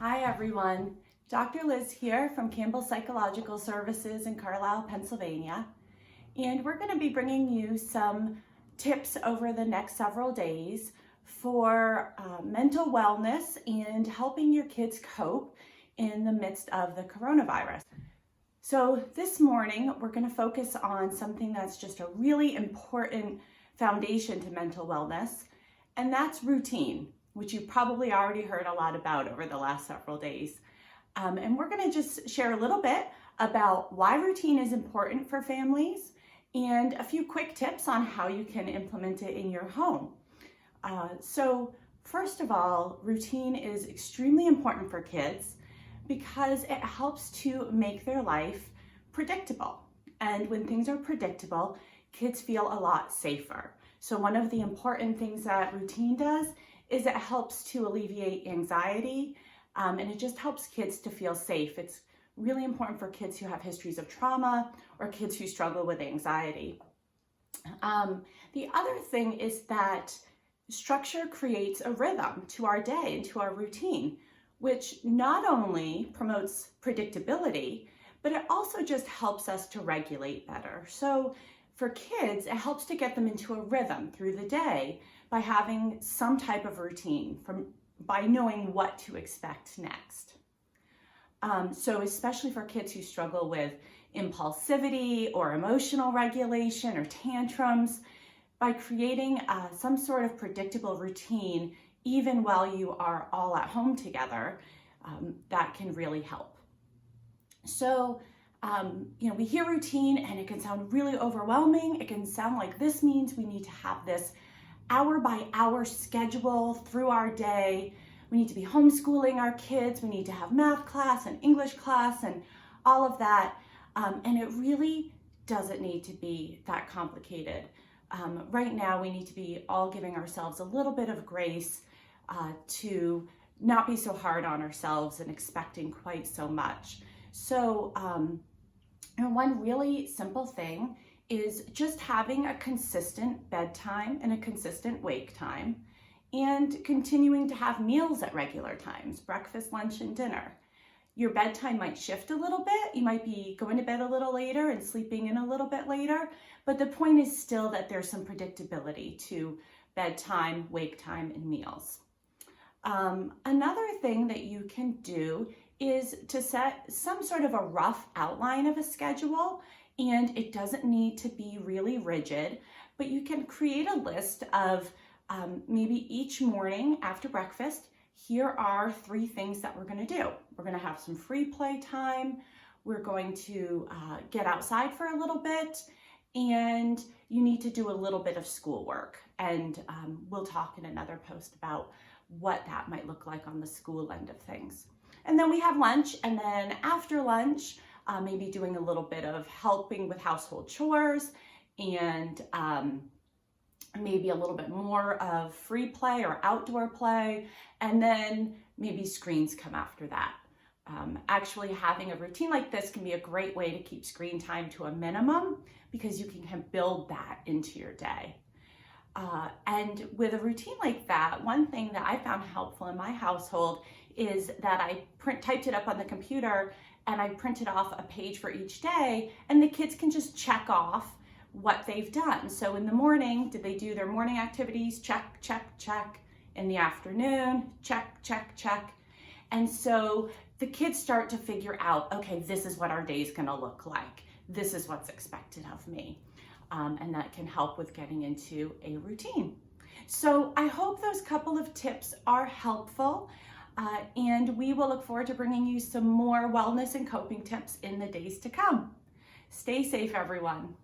Hi everyone, Dr. Liz here from Campbell Psychological Services in Carlisle, Pennsylvania. And we're going to be bringing you some tips over the next several days for mental wellness and helping your kids cope in the midst of the coronavirus. So this morning, we're going to focus on something that's just a really important foundation to mental wellness, and that's routine, which you probably already heard a lot about over the last several days. And we're going to just share a little bit about why routine is important for families and a few quick tips on how you can implement it in your home. So first of all, routine is extremely important for kids because it helps to make their life predictable. And when things are predictable, kids feel a lot safer. So one of the important things that routine does is it helps to alleviate anxiety, and it just helps kids to feel safe. It's really important for kids who have histories of trauma or kids who struggle with anxiety. The other thing is that structure creates a rhythm to our day and to our routine, which not only promotes predictability, but it also just helps us to regulate better. So for kids, it helps to get them into a rhythm through the day by having some type of routine, by knowing what to expect next. So especially for kids who struggle with impulsivity or emotional regulation or tantrums, by creating some sort of predictable routine, even while you are all at home together, that can really help. So, we hear routine and it can sound really overwhelming. It can sound like this means we need to have this hour by hour schedule through our day. We need to be homeschooling our kids. We need to have math class and English class and all of that. And it really doesn't need to be that complicated. Right now, we need to be all giving ourselves a little bit of grace to not be so hard on ourselves and expecting quite so much. So, one really simple thing is just having a consistent bedtime and a consistent wake time, and continuing to have meals at regular times, breakfast, lunch, and dinner. Your bedtime might shift a little bit. You might be going to bed a little later and sleeping in a little bit later, but the point is still that there's some predictability to bedtime, wake time, and meals. Another thing that you can do is to set some sort of a rough outline of a schedule, and it doesn't need to be really rigid, but you can create a list of maybe each morning after breakfast, here are 3 things that we're going to do. We're going to have some free play time, we're going to get outside for a little bit, and you need to do a little bit of schoolwork. And we'll talk in another post about what that might look like on the school end of things. And then we have lunch, and then after lunch, maybe doing a little bit of helping with household chores, and maybe a little bit more of free play or outdoor play, and then maybe screens come after that. Actually having a routine like this can be a great way to keep screen time to a minimum, because you can build that into your day. And with a routine like that, one thing that I found helpful in my household is that I typed it up on the computer, and I printed off a page for each day, and the kids can just check off what they've done. So in the morning, did they do their morning activities? Check, check, check. In the afternoon, check, check, check. And so the kids start to figure out, okay, this is what our day is going to look like. This is what's expected of me. And that can help with getting into a routine. So I hope those couple of tips are helpful. And we will look forward to bringing you some more wellness and coping tips in the days to come. Stay safe, everyone.